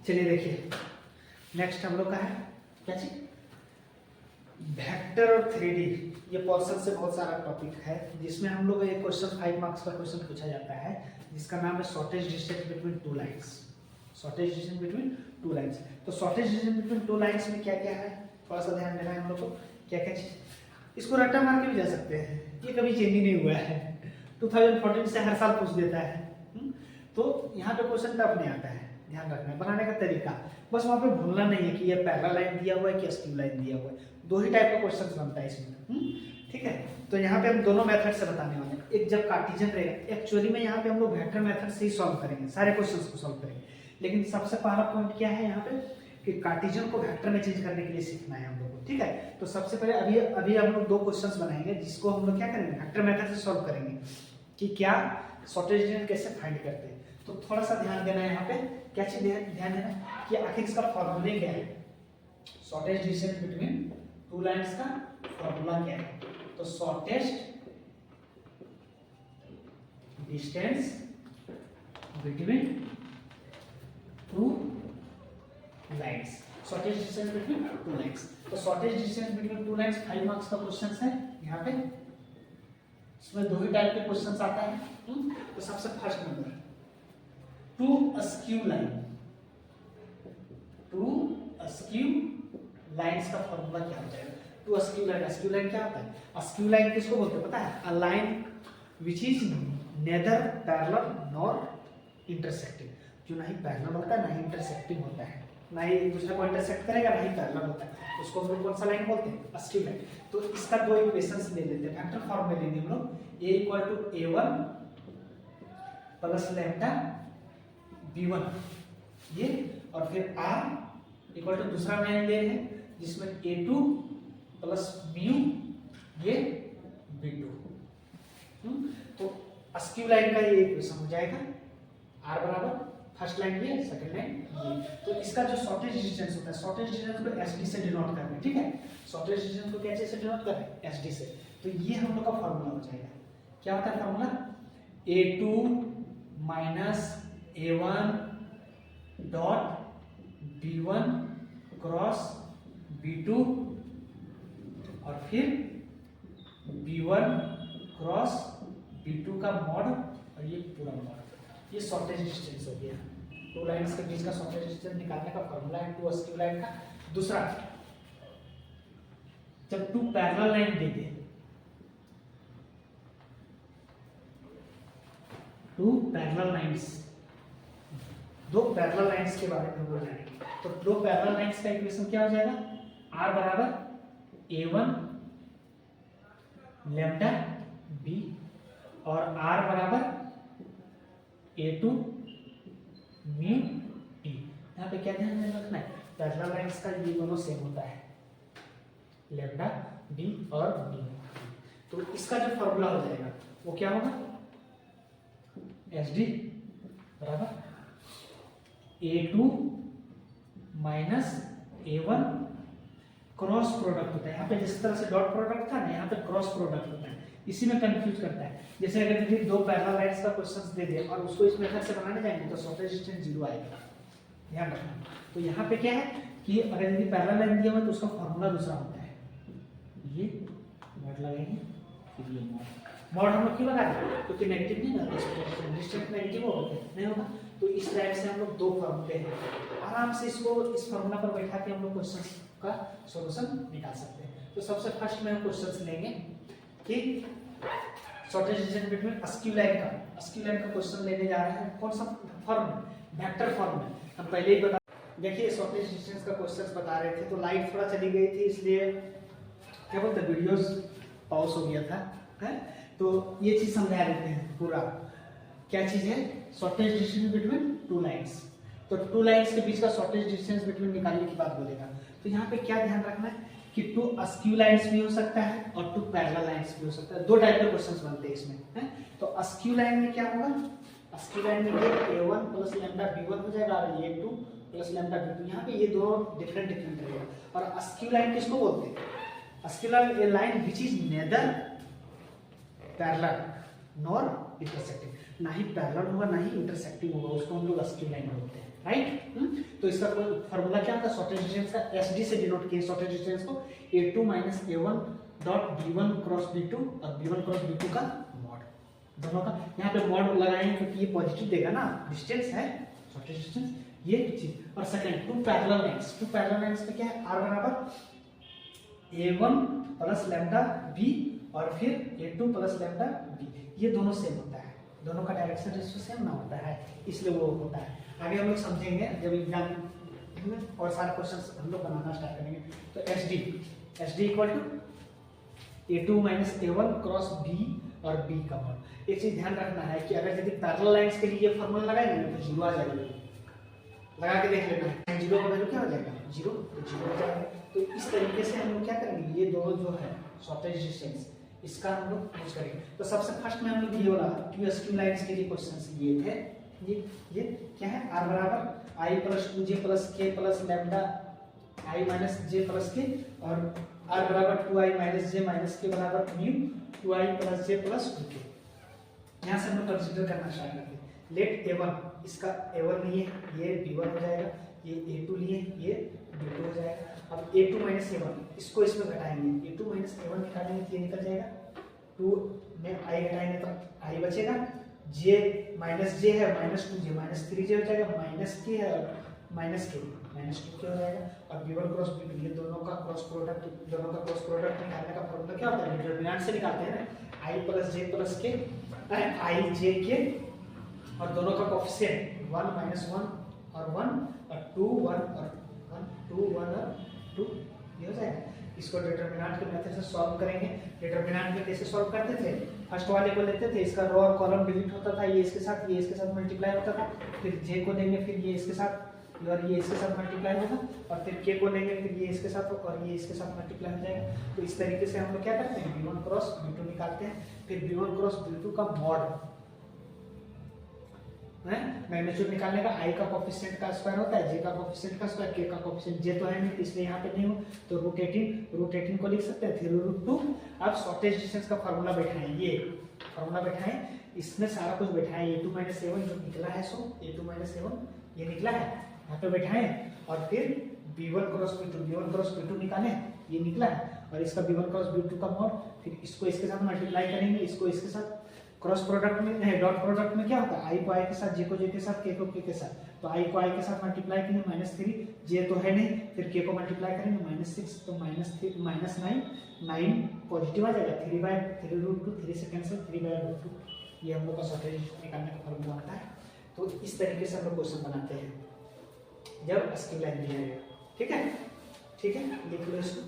चलिए देखिए, नेक्स्ट हम लोग का है क्या चीज, वेक्टर और 3D। ये पोर्शन से बहुत सारा टॉपिक है जिसमें हम लोग एक क्वेश्चन 5 मार्क्स का क्वेश्चन पूछा जाता है जिसका नाम है shortest distance between two lines. Shortest distance between two lines. तो shortest distance between two lines में क्या क्या है, थोड़ा सा ध्यान देना है हम लोग को। क्या क्या चीज, इसको रट्टा मार के भी जा सकते हैं, ये कभी चेंज ही नहीं हुआ है, 2014 से हर साल पूछ देता है। तो यहाँ पे क्वेश्चन टफ नहीं आता है, ध्यान रखना है। बनाने का तरीका बस वहाँ पे भूलना नहीं है कि ये पैरेलल लाइन दिया हुआ है कि स्क्यू लाइन दिया हुआ है, दो ही टाइप का क्वेश्चन बनता है इसमें। ठीक है, तो यहाँ पे हम दोनों मेथड से बताने वाले हैं। एक जब कार्टेशियन रहेगा, एक्चुअली में यहाँ पे हम लोग वेक्टर मेथड से ही सॉल्व करेंगे, सारे क्वेश्चंस को सॉल्व करेंगे। लेकिन सबसे पहला पॉइंट क्या है यहाँ पे कि कार्टेशियन को वेक्टर में चेंज करने के लिए सीखना है हम लोग को। ठीक है, तो सबसे पहले अभी हम लोग दो क्वेश्चंस बनाएंगे जिसको हम लोग क्या करेंगे, वेक्टर मेथड से सॉल्व करेंगे कि क्या शॉर्टेज डिस्टेंस कैसे फाइंड करते हैं। तो थोड़ा सा ध्यान देना है यहाँ पे, क्या चीज ध्यान देना कि आखिर इसका फॉर्मूला क्या है, shortest distance between two lines का फॉर्मूला क्या है। तो shortest distance between two lines, shortest distance between two lines. तो shortest distance between two lines 5 marks का क्वेश्चन है यहाँ पे। इसमें दो ही टाइप के क्वेश्चंस आता है। तो सबसे first number, two skew line, two skew lines का फॉर्मूला क्या हो जाएगा। Two skew line, skew line क्या होता है, स्क्यू लाइन किसको बोलते हैं पता है, a line which is nether parallel nor intersecting, जो ना ही पैरेलल होता है ना ही इंटरसेक्टिंग होता है, ना ही एक दूसरे को इंटरसेक्ट करेगा ना ही पैरेलल होता है, उसको हम लोग कौन सा लाइन बोलते हैं, स्क्यू लाइन। तो इसका दो इक्वेशंस ले लेते हैं, वेक्टर फॉर्म में लेंगे हम लोग, a equal to a1 plus lambda b1 ये, और फिर r इक्वल टू दूसरा लाइन ले रहे हैं जिसमें a2 प्लस म्यू ये b2। तो स्क्यू लाइन का ये इक्वेशन हो जाएगा, r बराबर फर्स्ट लाइन ये, सेकंड लाइन ये। तो इसका जो शॉर्टेज डिस्टेंस होता है, शॉर्टेज डिस्टेंस को एसडी से डिनोट करना है। ठीक है, शॉर्टेज डिस्टेंस को कैसे से डिनोट करना है, एसडी से। तो ये हम लोग का फार्मूला हो जाएगा, क्या होता है formula, a2 minus a1 dot b1 cross b2 और फिर b1 क्रॉस b2 का मॉड और ये पूरा मॉड। ये शॉर्टेज डिस्टेंस हो गया, टू लाइंस के बीच का शॉर्टेज डिस्टेंस निकालने का फॉर्मूला है टू स्क्यू लाइन का। दूसरा, जब टू पैरेलल लाइन दे दे, टू पैरेलल लाइंस, दो पैरेलल लाइंस के बारे में बोल रहे हैं। तो दो पैरेलल लाइंस का इक्वेशन क्या हो जाएगा, r बराबर a1 लैम्डा b और r बराबर a2 म्यू t। यहाँ पे क्या ध्यान में रखना है, पैरेलल लाइंस का ये दोनों सेम होता है, लैम्डा b और म्यू। तो इसका जो फॉर्मूला हो जाएगा वो क्या होगा, एस डी बराबर a2 minus a1 cross product होता है। यहाँ पे जिस तरह से डॉट प्रोडक्ट था ना, यहाँ पे क्रॉस प्रोडक्ट होता है, इसी में कंफ्यूज करता है। जैसे अगर मुझे दो पैरेलल लाइंस का क्वेश्चन दे दे और उसको इस मेथड से बनाने जाएंगे तो शॉर्टेज डिस्टेंस 0 आएगा, ध्यान रखना। तो यहाँ पे क्या है कि अगर यदि पैरेलल लाइन दिया हुआ तो उसका फॉर्मूला दूसरा होता है, ये मॉड लगाएंगे, फिर ये मॉड हम लोग क्यों लगा रहे, क्योंकि नेगेटिव नहीं ना, डिस्टेंस नेगेटिव होगा नहीं होगा। तो इस टाइप से हम लोग दो फॉर्मूले हैं, आराम से इसको इस फॉर्मूला पर बैठा के हम लोग क्वेश्चन का सॉल्यूशन निकाल सकते हैं। तो सबसे फर्स्ट में हम क्वेश्चन लेंगे कि shortage distance between skew line का क्वेश्चन लेने जा रहे हैं। कौन सा फॉर्म, वेक्टर फॉर्म में। हम पहले ही बता, देखिए शॉर्टेज डिस्टेंस का क्वेश्चन बता रहे थे तो लाइट थोड़ा चली गई थी, इसलिए क्या बोलते हैं वीडियोस पॉज हो गया था है? तो ये चीज समझा देते हैं पूरा, क्या चीज है, shortest distance between two lines. तो टू लाइंस के बीच का शॉर्टेज डिस्टेंस बिटवीन निकालने की बात बोलेगा। तो यहाँ पे क्या ध्यान रखना है कि टू स्क्यू लाइंस भी हो सकता है और टू पैरेलल लाइंस भी हो सकता है, दो टाइप के क्वेश्चंस बनते हैं इसमें है? तो स्क्यू लाइन में क्या होगा, स्क्यू लाइन में ये a1 प्लस लैम्डा b1 हो जाएगा और ये 2 प्लस लैम्डा b2। यहाँ पे ये दोनों डिफरेंट रहेगा। और स्क्यू लाइन किसको बोलते हैं, skew line A line which is nether parallel nor intersecting, ना ही पैरेलल होगा ना ही इंटरसेक्टिंग होगा, उसको हम लोग स्क्यू लाइन बोलते हैं, राइट। तो इसका फॉर्मूला क्या था शॉर्टेज डिस्टेंस का, एसडी से डिनोट किए शॉर्टेज डिस्टेंस को, a2 minus a1 dot b1 cross b2 और b1 क्रॉस b2 का मॉड, दोनों का यहाँ पे मॉड लगाएंगे क्योंकि ये पॉजिटिव देगा ना, डिस्टेंस है शॉर्टेज डिस्टेंस ये चीज। और सेकंड टू पैरेलल लाइंस में क्या है, r बराबर a1 प्लस लैम्डा b और फिर a2 प्लस लैम्डा b, ये दोनों सेम होता है, दोनों का डायरेक्शन रेशियो सेम ना होता है, इसलिए वो होता है। आगे हम लोग समझेंगे जब एग्जाम और सारे क्वेश्चंस हम लोग बनाना स्टार्ट करेंगे। तो SD equal to a2 minus a1 cross b और b का मॉड। एक चीज ध्यान रखना है कि अगर यदि पैरेलल लाइंस के लिए ये फार्मूला लगाएंगे तो जीरो आ जाएगा, लगा के देख लेना है, जीरो का वैल्यू क्या हो जाएगा, जीरो, तो जीरो हो जाएगा। तो इस तरीके से हम लोग क्या करेंगे, ये दोनों जो है शॉर्टेज डिस्टेंस इसका हम लोग यूज करेंगे। तो सबसे फर्स्ट में हम लोग ये वाला क्यू लाइंस के लिए क्वेश्चंस ये थे, ये क्या है, r बराबर i plus 2j plus k plus lambda i minus j plus k और r बराबर 2i minus j minus k बराबर mu 2i plus j plus 2k। यहाँ से हम लोग कंसीडर करना स्टार्ट करते हैं। लेट a1, इसका a1 लिए ये b1 हो जाएगा, ये a2 लिए ये b2 हो जाएगा। अब a2 माइनस a1 इसको इसमें घटाएंगे, a2 माइनस a1 निकालेंगे तो ये निकल जाएगा, 2 में i घटाएंगे तो i बचेगा, j माइनस j है माइनस 2j माइनस 3j हो जाएगा, माइनस k है और माइनस k माइनस 2k हो जाएगा। और b1 क्रॉस b2 ये दोनों का क्रॉस प्रोडक्ट निकालने का फॉर्मूला क्या होता है, डिटरमिनेंट से निकालते हैं ना, i plus j plus k i j k और दोनों का कोएफिशिएंट 1 माइनस 1 और 1 और 2 1 और 1 2 1 और 2 ये हो जाएगा। इसको डिटरमिनेंट के मेथड से सॉल्व करेंगे। डिटरमिनेंट में कैसे सॉल्व करते थे, फर्स्ट वाले को लेते थे, इसका रो और कॉलम डिलीट होता था, ये इसके साथ मल्टीप्लाई होता था, फिर j को देंगे फिर ये इसके साथ और ये इसके साथ मल्टीप्लाई होगा, और फिर k को लेंगे फिर ये इसके साथ और ये इसके साथ मल्टीप्लाई हो जाएगा। तो इस तरीके से हम लोग क्या करते हैं, b1 क्रॉस b2 निकालते हैं, फिर b1 क्रॉस b2 का मॉड है, मैग्नीट्यूड निकालने का, i का कोएफिशिएंट का स्क्वायर होता है, j का कोएफिशिएंट का स्क्वायर, k का कोएफिशिएंट, j तो है नहीं इसलिए यहाँ पे नहीं हो, तो √18 को लिख सकते हैं, फिर √2। अब शॉर्टेज डिस्टेंस का फार्मूला बैठाएं, ये फार्मूला बैठाएं, इसमें सारा कुछ बैठाएं, a2 माइनस a1 जो निकला है, सो a2 माइनस a1 ये निकला है यहाँ पे बैठाएं, और फिर b1 क्रॉस b2 निकालें, ये निकला है, और इसका b1 क्रॉस b2 का मॉड, फिर इसको इसके साथ मल्टीप्लाई करेंगे, इसको इसके साथ, क्रॉस प्रोडक्ट में है, डॉट प्रोडक्ट में क्या होता है, i को i के साथ, j को j के साथ, k को k के साथ, तो i को i के साथ मल्टीप्लाई करेंगे -3, j तो है नहीं, फिर k को मल्टीप्लाई करेंगे -6, तो -9 पॉजिटिव आ जाएगा, 3/√2 3 सेकंड से 3/√2, ये हम लोग का शॉर्टेज निकालने का फॉर्मूला आता है। तो इस तरीके से हम लोग क्वेश्चन बनाते हैं जब स्क्यू लाइन दिया है, ठीक है, लिख लो इसको।